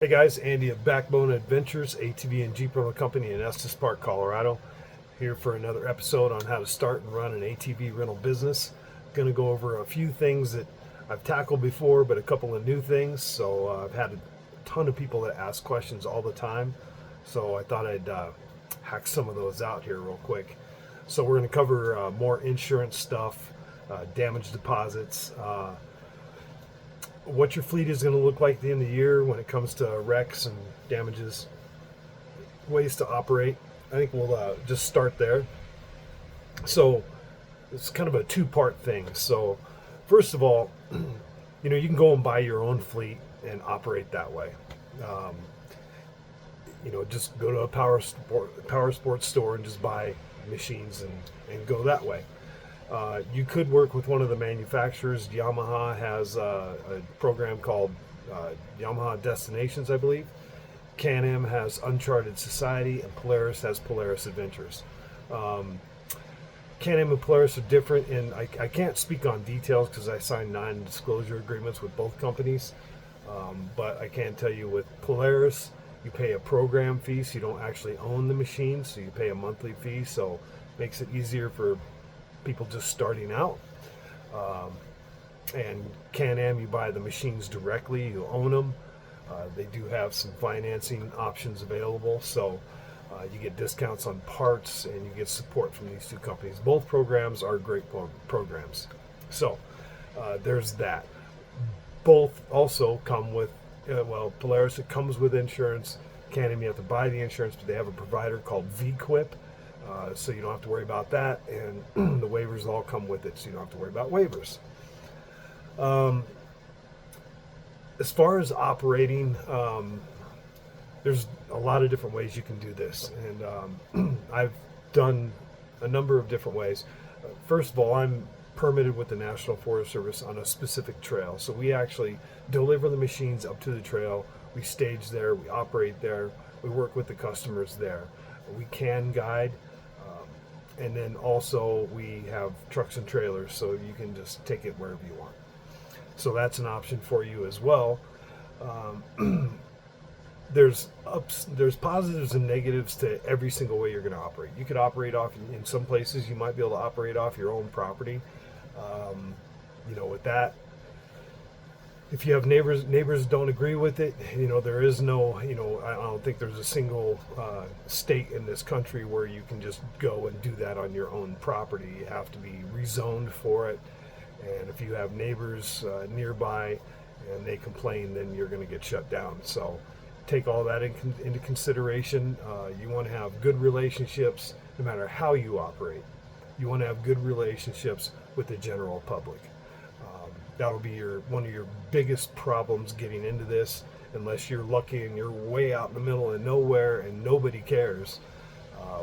Hey guys, Andy of Backbone Adventures, ATV and Jeep rental company in Estes Park, Colorado. Here for another episode on how to start and run an ATV rental business. Going to go over a few things that I've tackled before, but a couple of new things. So I've had a ton of people that ask questions all the time. So I thought I'd hack some of those out here real quick. So we're going to cover more insurance stuff, damage deposits, what your fleet is going to look like at the end of the year when it comes to wrecks and damages, ways to operate. I think we'll just start there. So it's kind of a two-part thing. So first of all, you can go and buy your own fleet and operate that way. Um, just go to a power sports store and just buy machines and go that way. You could work with one of the manufacturers. Yamaha has a program called Yamaha Destinations, I believe. Can-Am has Uncharted Society, and Polaris has Polaris Adventures. Can-Am and Polaris are different, and I can't speak on details because I signed non-disclosure agreements with both companies. But I can tell you with Polaris, you pay a program fee, so you don't actually own the machine, so you pay a monthly fee, so it makes it easier for people just starting out. And Can-Am, you buy the machines directly, you own them. They do have some financing options available, so you get discounts on parts and you get support from these two companies. Both programs are great programs. So there's that. Both also come with, Polaris, it comes with insurance. Can-Am, you have to buy the insurance, but they have a provider called VQuip. So you don't have to worry about that, and the waivers all come with it, so you don't have to worry about waivers. As far as operating, there's a lot of different ways you can do this, and I've done a number of different ways. First of all, I'm permitted with the National Forest Service on a specific trail, so we actually deliver the machines up to the trail. We stage there, we operate there, we work with the customers there. We can guide. And then also we have trucks and trailers, so you can just take it wherever you want. So that's an option for you as well. There's positives and negatives to every single way you're going to operate. You could operate off, in some places you might be able to operate off your own property. With that, if you have neighbors don't agree with it, there is no, I don't think there's a single state in this country where you can just go and do that on your own property. You have to be rezoned for it, and if you have neighbors nearby and they complain, then you're going to get shut down. So take all that into consideration. You want to have good relationships no matter how you operate. You want to have good relationships with the general public. That'll be one of your biggest problems getting into this, unless you're lucky and you're way out in the middle of nowhere and nobody cares,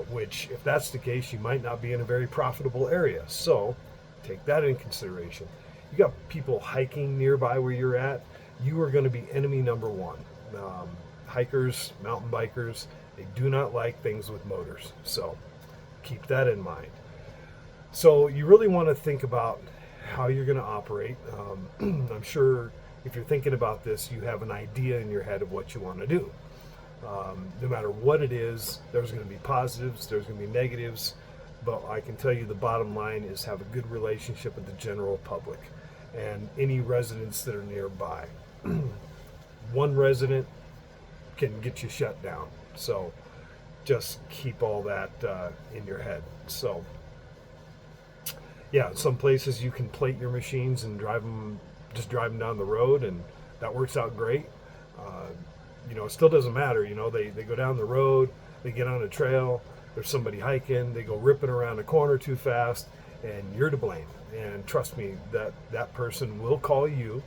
which if that's the case, you might not be in a very profitable area. So take that in consideration. You got people hiking nearby where you're at, you are going to be enemy number one. Hikers, mountain bikers, they do not like things with motors. So keep that in mind. So you really want to think about how you're going to operate. I'm sure if you're thinking about this, you have an idea in your head of what you want to do. No matter what it is, there's going to be positives, there's going to be negatives, but I can tell you the bottom line is have a good relationship with the general public and any residents that are nearby. One resident can get you shut down, so just keep all that in your head. So yeah, some places you can plate your machines and drive them down the road, and that works out great. It still doesn't matter. They go down the road, they get on a trail, there's somebody hiking, they go ripping around a corner too fast, and you're to blame. And trust me, that person will call you,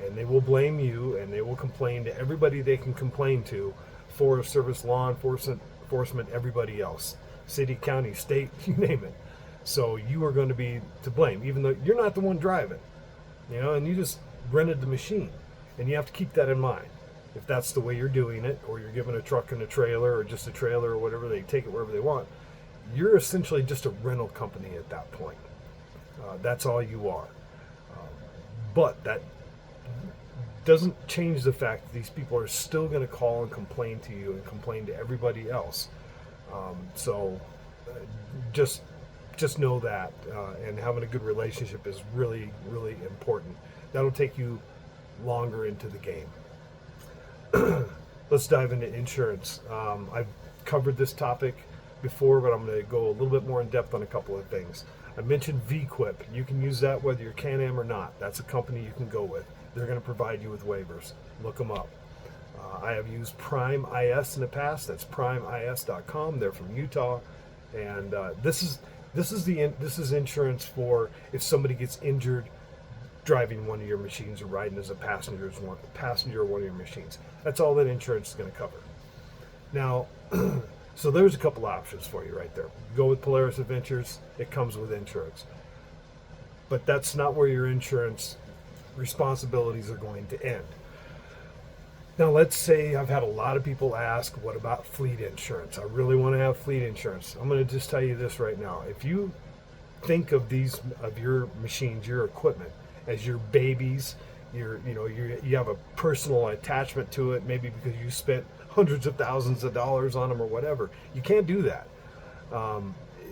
and they will blame you, and they will complain to everybody they can complain to, Forest Service, law enforcement, everybody else, city, county, state, you name it. So you are going to be to blame, even though you're not the one driving, and you just rented the machine. And you have to keep that in mind. If that's the way you're doing it, or you're giving a truck and a trailer, or just a trailer or whatever, they take it wherever they want, you're essentially just a rental company at that point. That's all you are. But that doesn't change the fact that these people are still going to call and complain to you and complain to everybody else. So just know that, and having a good relationship is really, really important. That'll take you longer into the game. Let's dive into insurance. I've covered this topic before, but I'm going to go a little bit more in depth on a couple of things. I mentioned VQuip. You can use that whether you're Can-Am or not. That's a company you can go with. They're going to provide you with waivers. Look them up. I have used Prime IS in the past. That's primeis.com. They're from Utah, and this is insurance for if somebody gets injured driving one of your machines or riding as a passenger of one of your machines. That's all that insurance is going to cover. Now, so there's a couple options for you right there. Go with Polaris Adventures. It comes with insurance. But that's not where your insurance responsibilities are going to end. Now, let's say I've had a lot of people ask, what about fleet insurance? I really want to have fleet insurance. I'm going to just tell you this right now. If you think of your machines, your equipment, as your babies, you have a personal attachment to it, maybe because you spent hundreds of thousands of dollars on them or whatever. You can't do that.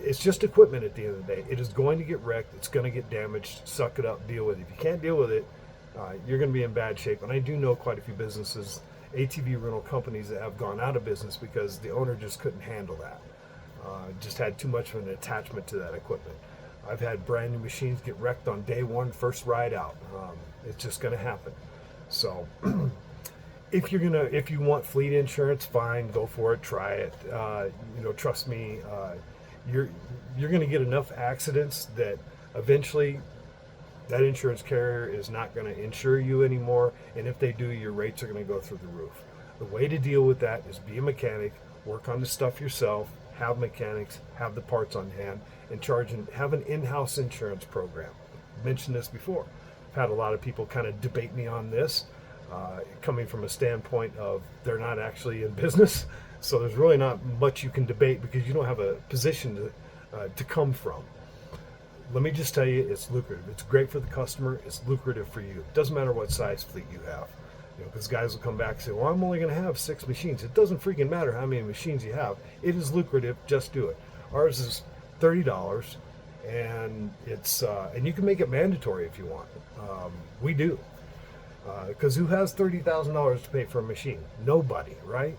It's just equipment at the end of the day. It is going to get wrecked. It's going to get damaged. Suck it up. Deal with it. If you can't deal with it, you're going to be in bad shape. And I do know quite a few businesses, ATV rental companies, that have gone out of business because the owner just couldn't handle that. Just had too much of an attachment to that equipment. I've had brand new machines get wrecked on day one, first ride out. It's just going to happen. So if you want fleet insurance, fine, go for it, try it. Trust me, you're going to get enough accidents that eventually that insurance carrier is not going to insure you anymore, and if they do, your rates are going to go through the roof. The way to deal with that is be a mechanic, work on the stuff yourself, have mechanics, have the parts on hand, and have an in-house insurance program. I mentioned this before. I've had a lot of people kind of debate me on this, coming from a standpoint of they're not actually in business, so there's really not much you can debate because you don't have a position to come from. Let me just tell you, it's lucrative. It's great for the customer. It's lucrative for you. It doesn't matter what size fleet you have. Because guys will come back and say, well, I'm only going to have 6 machines. It doesn't freaking matter how many machines you have. It is lucrative. Just do it. Ours is $30, and and you can make it mandatory if you want. We do. Because who has $30,000 to pay for a machine? Nobody, right?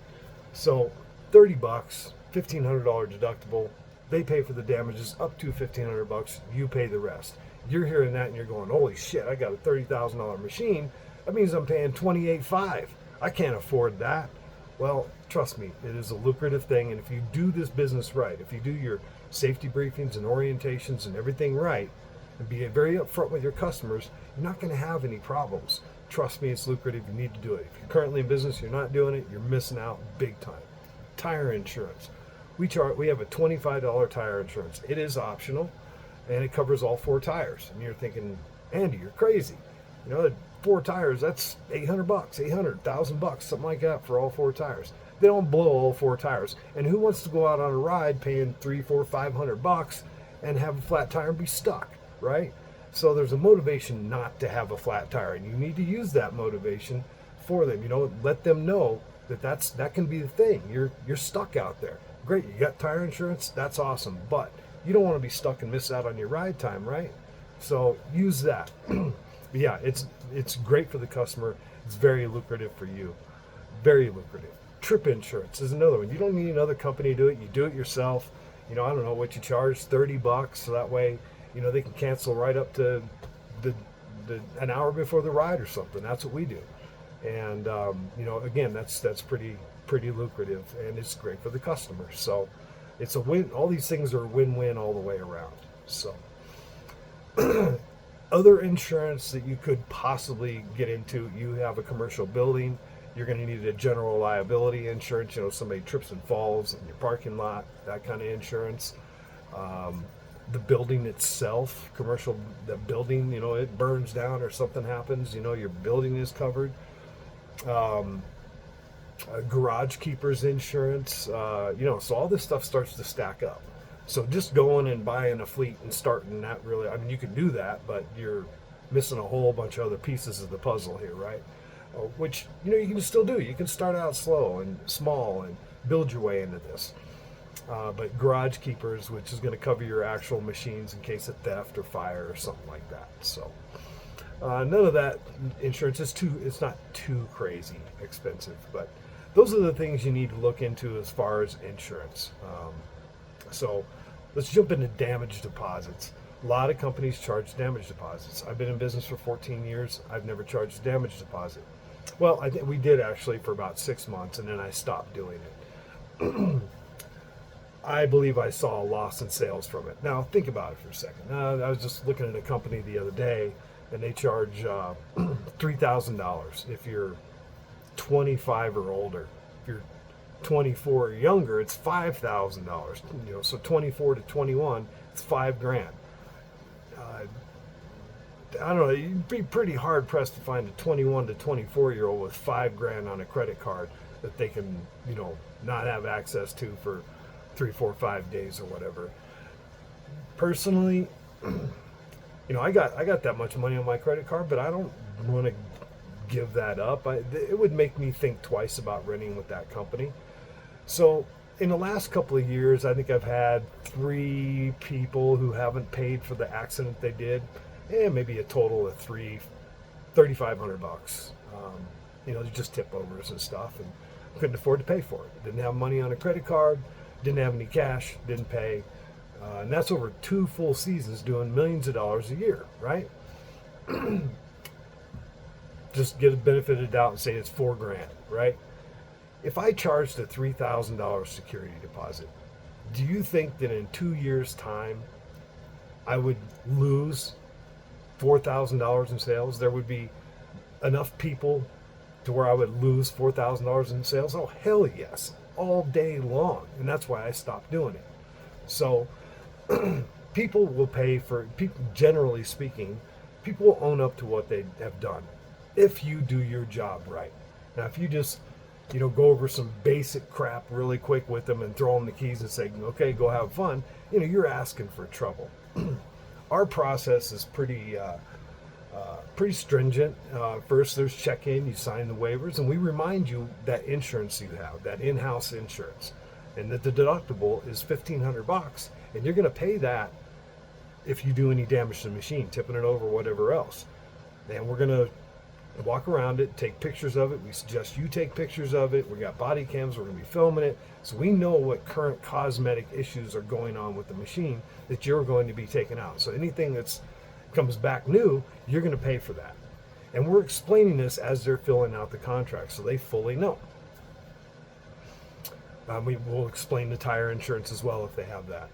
So $30, $1,500 deductible. They pay for the damages up to $1,500. You pay the rest. You're hearing that and you're going, holy shit, I got a $30,000 machine. That means I'm paying $28,500. I can't afford that. Well, trust me, it is a lucrative thing. And if you do this business right, if you do your safety briefings and orientations and everything right, and be very upfront with your customers, you're not going to have any problems. Trust me, it's lucrative. You need to do it. If you're currently in business, you're not doing it, you're missing out big time. Tire insurance. We have a $25 tire insurance. It is optional, and it covers all 4 tires. And you're thinking, Andy, you're crazy. 4 tires, that's $800, $1,000, something like that for all 4 tires. They don't blow all 4 tires. And who wants to go out on a ride paying $300, $400, $500 and have a flat tire and be stuck, right? So there's a motivation not to have a flat tire, and you need to use that motivation for them. Let them know that can be the thing. You're stuck out there. Great, you got tire insurance, that's awesome, but you don't want to be stuck and miss out on your ride time, right? So use that. Yeah, it's great for the customer. It's very lucrative for you. Very lucrative. Trip insurance is another one. You don't need another company to do it. You do it yourself. I don't know what you charge, $30, so that way, they can cancel right up to an hour before the ride or something. That's what we do. And again, that's pretty lucrative, and it's great for the customer. So it's a win. All these things are win-win all the way around. So other insurance that you could possibly get into, you have a commercial building, you're going to need a general liability insurance. Somebody trips and falls in your parking lot, that kind of insurance. The building itself, the building, it burns down or something happens, your building is covered. Garage keepers insurance, so all this stuff starts to stack up. So just going and buying a fleet and starting that really, you can do that, but you're missing a whole bunch of other pieces of the puzzle here, right? which you can still do. You can start out slow and small and build your way into this. But garage keepers, which is going to cover your actual machines in case of theft or fire or something like that. So none of that insurance is it's not too crazy expensive, but those are the things you need to look into as far as insurance. So let's jump into damage deposits. A lot of companies charge damage deposits. I've been in business for 14 years. I've never charged a damage deposit. Well, I think we did actually for about 6 months, and then I stopped doing it. I believe I saw a loss in sales from it. Now, think about it for a second. I was just looking at a company the other day, and they charge $3,000 if you're 25 or older. If you're 24 or younger, it's $5,000. So 24 to 21, it's $5,000. I don't know. You'd be pretty hard pressed to find a 21 to 24-year-old with $5,000 on a credit card that they can, not have access to for 3, 4, 5 days or whatever. Personally, I got that much money on my credit card, but I don't want to give that up. It would make me think twice about renting with that company. So in the last couple of years, I think I've had 3 people who haven't paid for the accident they did, and maybe a total of $3,500. Just tip overs and stuff, and couldn't afford to pay for it. Didn't have money on a credit card, didn't have any cash, didn't pay. And that's over 2 full seasons doing millions of dollars a year, right? Just get a benefit of the doubt and say it's $4,000, right? If I charged a $3,000 security deposit, do you think that in 2 years' time I would lose $4,000 in sales? There would be enough people to where I would lose $4,000 in sales? Oh, hell yes, all day long. And that's why I stopped doing it. So people will pay for, generally speaking, people will own up to what they have done if you do your job right. Now, if you just, go over some basic crap really quick with them and throw them the keys and say, okay, go have fun, you're asking for trouble. Our process is pretty stringent. First, there's check-in, you sign the waivers, and we remind you that insurance you have, that in-house insurance, and that the deductible is $1,500, and you're going to pay that if you do any damage to the machine, tipping it over, whatever else. And we're going to walk around it, take pictures of it. We suggest you take pictures of it. We got body cams. We're going to be filming it, so we know what current cosmetic issues are going on with the machine that you're going to be taking out. So anything that's comes back new, you're going to pay for that. And we're explaining this as they're filling out the contract, so they fully know. We will explain the tire insurance as well if they have that.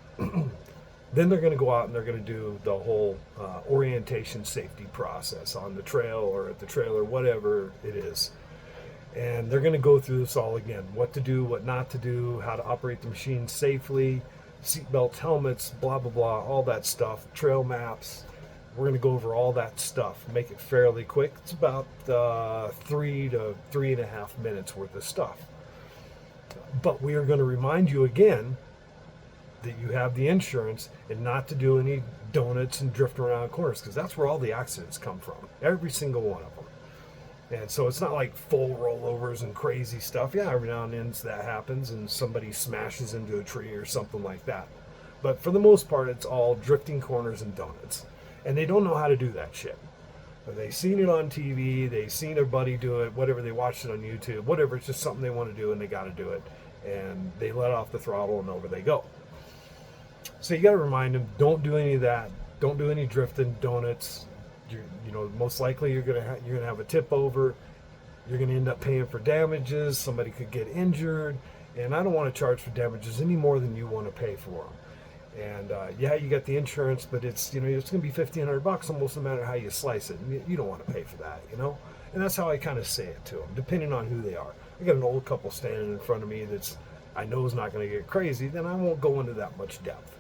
Then they're going to go out and they're going to do the whole orientation safety process on the trail or at the trailer, whatever it is. And they're going to go through this all again. What to do, what not to do, how to operate the machine safely, seatbelts, helmets, blah, blah, blah, all that stuff, trail maps. We're going to go over all that stuff, make it fairly quick. It's about 3 to 3.5 minutes worth of stuff. But we are going to remind you again that you have the insurance and not to do any donuts and drift around corners, because that's where all the accidents come from, every single one of them. And so it's not like full rollovers and crazy stuff. Yeah, every now and then that happens and somebody smashes into a tree or something like that. But for the most part, it's all drifting corners and donuts. And they don't know how to do that shit. They've seen it on TV, they've seen their buddy do it, whatever, they watched it on YouTube, whatever, it's just something they want to do and they got to do it. And they let off the throttle and over they go. So you got to remind them, don't do any of that. Don't do any drifting, donuts. Most likely you're gonna have a tip over. You're gonna end up paying for damages. Somebody could get injured, and I don't want to charge for damages any more than you want to pay for them. And yeah, you got the insurance, but it's it's gonna be $1,500 almost no matter how you slice it. And you don't want to pay for that, And that's how I kind of say it to them, depending on who they are. I got an old couple standing in front of me that's I know is not going to get crazy. Then I won't go into that much depth.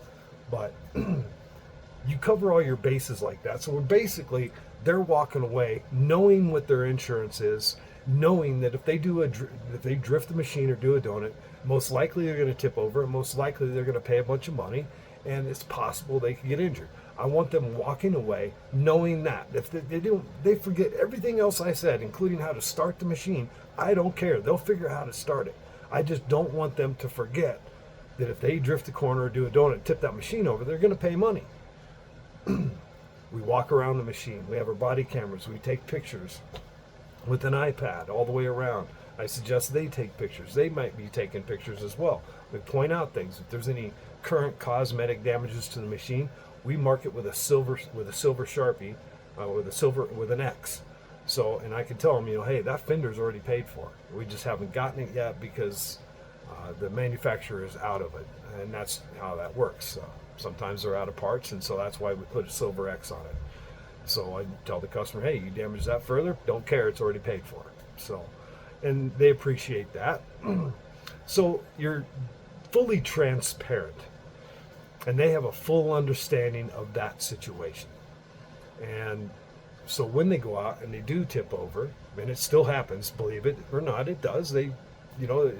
But you cover all your bases like that. So basically, they're walking away knowing what their insurance is, knowing that if they drift the machine or do a donut, most likely they're going to tip over, and most likely they're going to pay a bunch of money, and it's possible they could get injured. I want them walking away knowing that if they forget everything else I said, including how to start the machine. I don't care. They'll figure out how to start it. I just don't want them to forget that if they drift a corner or do a donut, tip that machine over, they're going to pay money. We walk around the machine. We have our body cameras. We take pictures with an iPad all the way around. I suggest they take pictures. They might be taking pictures as well. We point out things. If there's any current cosmetic damages to the machine, we mark it with a silver Sharpie, with an X. So, and I can tell them, hey, that fender's already paid for. We just haven't gotten it yet because the manufacturer is out of it, and that's how that works. Sometimes they're out of parts, and so that's why we put a silver X on it. So I tell the customer, hey, you damage that further, don't care, it's already paid for. So, and they appreciate that. So you're fully transparent, and they have a full understanding of that situation. And so when they go out and they do tip over, and it still happens, believe it or not, it does.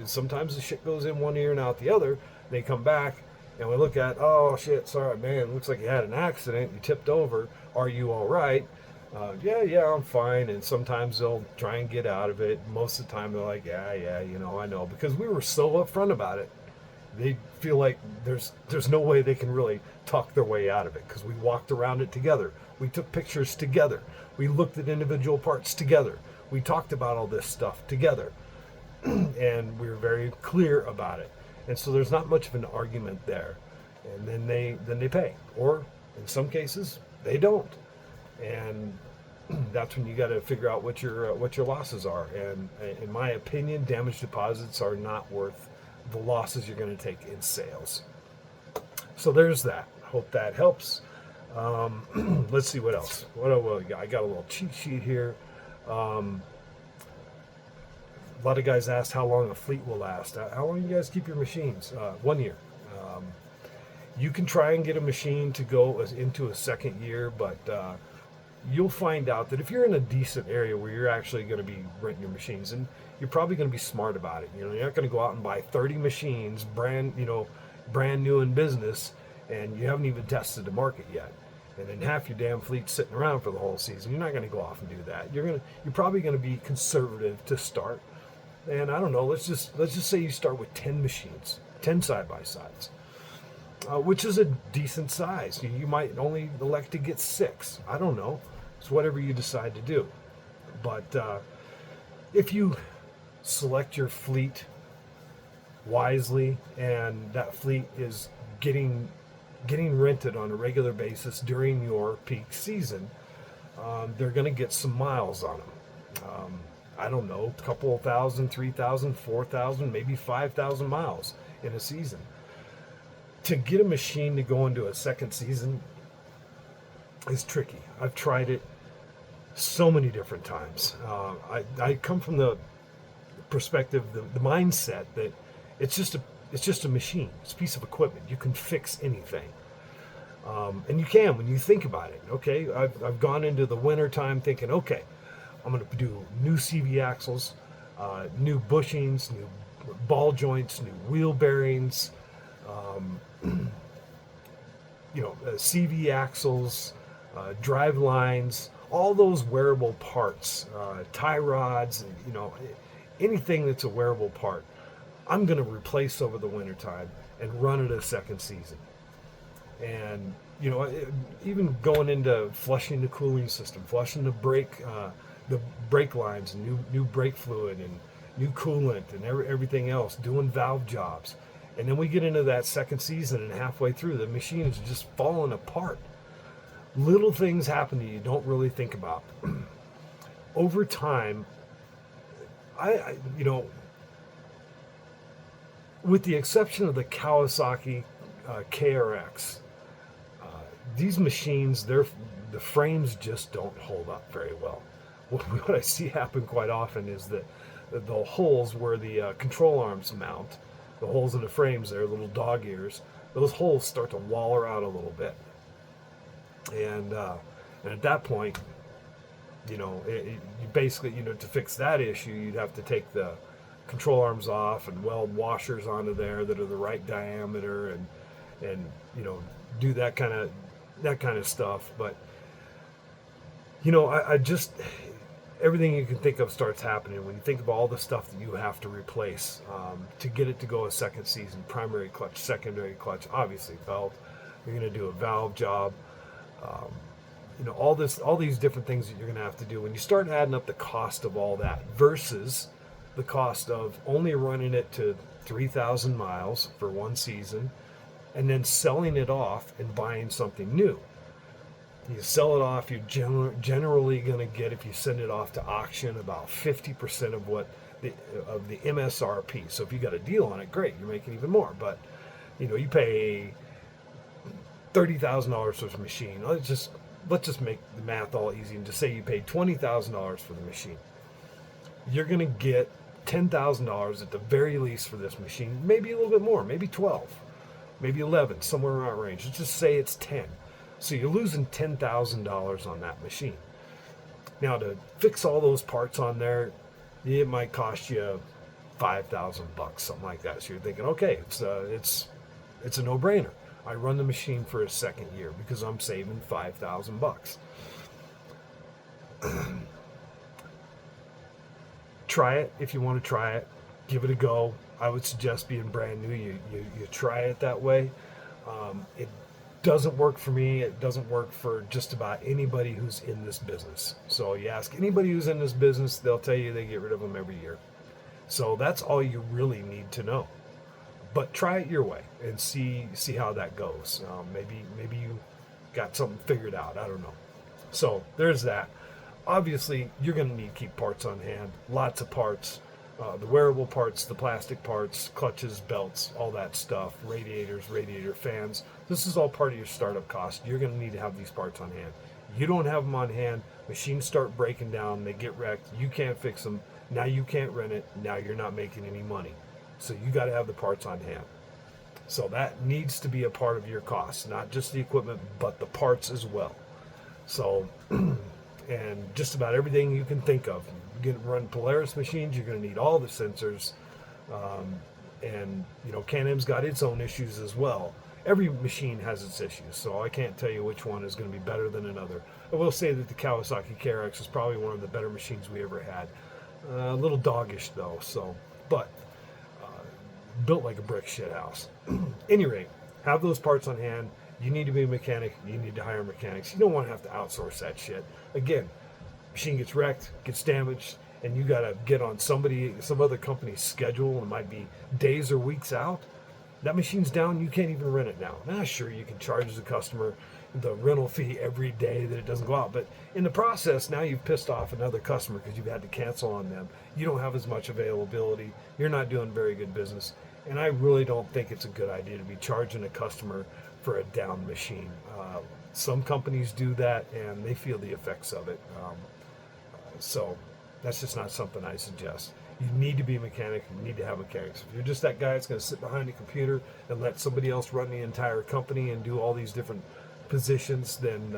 Sometimes the shit goes in one ear and out the other. They come back and we look at, oh shit, sorry man, looks like you had an accident, you tipped over. Are you all right? Yeah, I'm fine. And sometimes they'll try and get out of it. Most of the time they're like, yeah, I know, because we were so upfront about it. They feel like there's no way they can really talk their way out of it, because we walked around it together. We took pictures together. We looked at individual parts together. We talked about all this stuff together. And we were very clear about it. And so there's not much of an argument there. And then they pay. Or in some cases, they don't. And that's when you got to figure out what your losses are. And in my opinion, damage deposits are not worth the losses you're going to take in sales. So there's that. Hope that helps. Let's see what else. I got a little cheat sheet here. A lot of guys asked how long a fleet will last. How long do you guys keep your machines? 1 year. You can try and get a machine to go into a second year, but you'll find out that if you're in a decent area where you're actually going to be renting your machines, and you're probably going to be smart about it. You're not going to go out and buy 30 machines brand new in business, and you haven't even tested the market yet. And then half your damn fleet's sitting around for the whole season. You're not going to go off and do that. You're probably going to be conservative to start. And I don't know, let's just say you start with 10 machines, 10 side-by-sides, which is a decent size. You might only elect to get 6. I don't know. It's whatever you decide to do. But if you select your fleet wisely, and that fleet is getting rented on a regular basis during your peak season, they're going to get some miles on them. I don't know, a couple of thousand, 3,000, 4,000, maybe 5,000 miles in a season. To get a machine to go into a second season is tricky. I've tried it so many different times. I come from the perspective, the mindset that it's just a machine. It's a piece of equipment. You can fix anything. And you can when you think about it. Okay, I've gone into the winter time thinking, okay, I'm going to do new CV axles, new bushings, new ball joints, new wheel bearings, CV axles, drive lines, all those wearable parts, tie rods, anything that's a wearable part, I'm going to replace over the winter time and run it a second season. And even going into flushing the cooling system, flushing the brake lines, and new brake fluid and new coolant and everything else, doing valve jobs. And then we get into that second season, and halfway through, the machine is just falling apart. Little things happen that you don't really think about. Over time, with the exception of the Kawasaki KRX, these machines, the frames just don't hold up very well. What I see happen quite often is that the holes where the control arms mount, the holes in the frames there, little dog ears, those holes start to waller out a little bit. And at that point, you basically, to fix that issue, you'd have to take the control arms off and weld washers onto there that are the right diameter, and do that kind of that kind of stuff. But you know, I just everything you can think of starts happening when you think of all the stuff that you have to replace to get it to go a second season. Primary clutch, secondary clutch, obviously belt. You're going to do a valve job. Um, you know, all these different things that you're going to have to do. When you start adding up the cost of all that versus the cost of only running it to 3,000 miles for one season and then selling it off and buying something new. You sell it off, you're generally going to get, if you send it off to auction, about 50% of the MSRP. So if you got a deal on it, great, you're making even more. But you know, you pay $30,000 for the machine. Let's just make the math all easy and just say you paid $20,000 for the machine. You're going to get $10,000 at the very least for this machine, maybe a little bit more, maybe 12, maybe 11, somewhere around that range. Let's just say it's 10. So you're losing $10,000 on that machine. Now to fix all those parts on there, it might cost you $5,000, something like that. So you're thinking, okay, it's a no-brainer. I run the machine for a second year because I'm saving $5,000. Try it if you want to try it. Give it a go. I would suggest being brand new, you try it that way. It doesn't work for me. It doesn't work for just about anybody who's in this business. So you ask anybody who's in this business, they'll tell you they get rid of them every year. So that's all you really need to know. But try it your way and see how that goes. Maybe you got something figured out. I don't know. So there's that. Obviously, you're going to need to keep parts on hand. Lots of parts. The wearable parts, the plastic parts, clutches, belts, all that stuff, radiators, radiator fans. This is all part of your startup cost. You're going to need to have these parts on hand. You don't have them on hand, machines start breaking down, they get wrecked, you can't fix them, now you can't rent it, now you're not making any money. So you got to have the parts on hand. So that needs to be a part of your cost, not just the equipment, but the parts as well. So, and just about everything you can think of. You're going to run Polaris machines, you're going to need all the sensors. And, you know, Can-Am's got its own issues as well. Every machine has its issues, so I can't tell you which one is going to be better than another. I will say that the Kawasaki KRX is probably one of the better machines we ever had. A little doggish though, but built like a brick shit house. Any rate, have those parts on hand. You need to be a mechanic. You need to hire mechanics. You don't want to have to outsource that shit. Again, machine gets wrecked, gets damaged, and you got to get on some other company's schedule. It might be days or weeks out. That machine's down, you can't even rent it now. Now, sure, you can charge the customer the rental fee every day that it doesn't go out. But in the process, now you've pissed off another customer because you've had to cancel on them. You don't have as much availability. You're not doing very good business. And I really don't think it's a good idea to be charging a customer for a down machine. Some companies do that, and they feel the effects of it. So that's just not something I suggest. You need to be a mechanic. You need to have mechanics. If you're just that guy that's going to sit behind a computer and let somebody else run the entire company and do all these different positions, then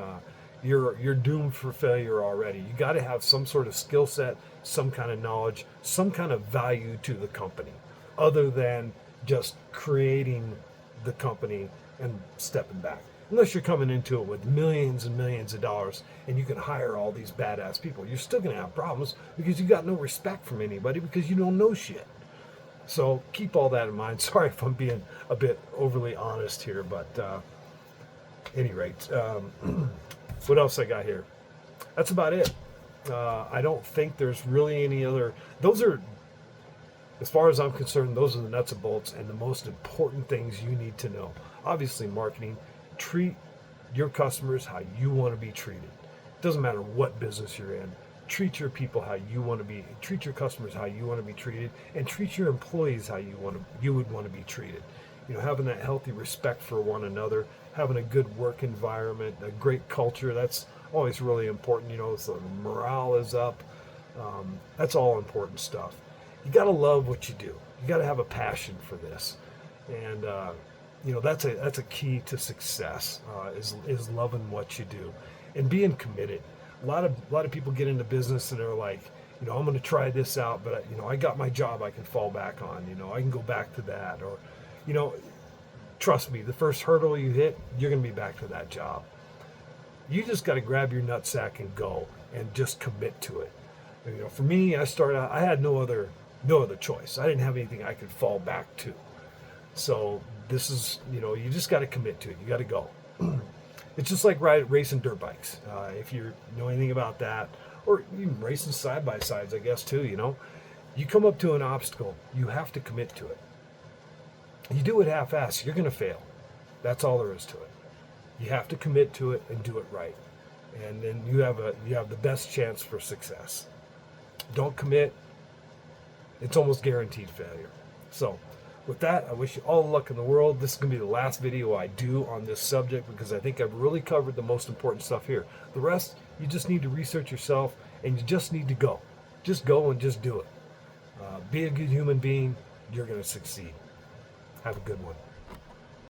you're doomed for failure already. You got to have some sort of skill set, some kind of knowledge, some kind of value to the company, other than just creating the company and stepping back. Unless you're coming into it with millions and millions of dollars and you can hire all these badass people, you're still going to have problems because you got no respect from anybody because you don't know shit. So keep all that in mind. Sorry if I'm being a bit overly honest here, but any rate, what else I got here? That's about it. I don't think there's really any other. Those are, as far as I'm concerned, those are the nuts and bolts and the most important things you need to know. Obviously, marketing. Treat your customers how you want to be treated. It doesn't matter what business you're in. Treat your people how you want to be. Treat your customers how you want to be treated, and treat your employees how you would want to be treated. You know, having that healthy respect for one another, having a good work environment, a great culture. That's always really important. You know, so the morale is up. That's all important stuff. You got to love what you do. You got to have a passion for this, and you know, that's a key to success, is loving what you do and being committed. A lot of people get into business and they're like, you know, I'm going to try this out, but you know, I got my job I can fall back on. You know, I can go back to that, or, you know, trust me, the first hurdle you hit, you're going to be back to that job. You just got to grab your nutsack and go and just commit to it. And, for me, I started out, I had no other choice. I didn't have anything I could fall back to. So this is, you just got to commit to it. You got to go. It's just like racing dirt bikes. If you know anything about that, or even racing side by sides, I guess too. You come up to an obstacle, you have to commit to it. You do it half-assed, you're going to fail. That's all there is to it. You have to commit to it and do it right, and then you have the best chance for success. Don't commit; it's almost guaranteed failure. So, with that, I wish you all the luck in the world. This is going to be the last video I do on this subject because I think I've really covered the most important stuff here. The rest, you just need to research yourself, and you just need to go. Just go and just do it. Be a good human being. You're going to succeed. Have a good one.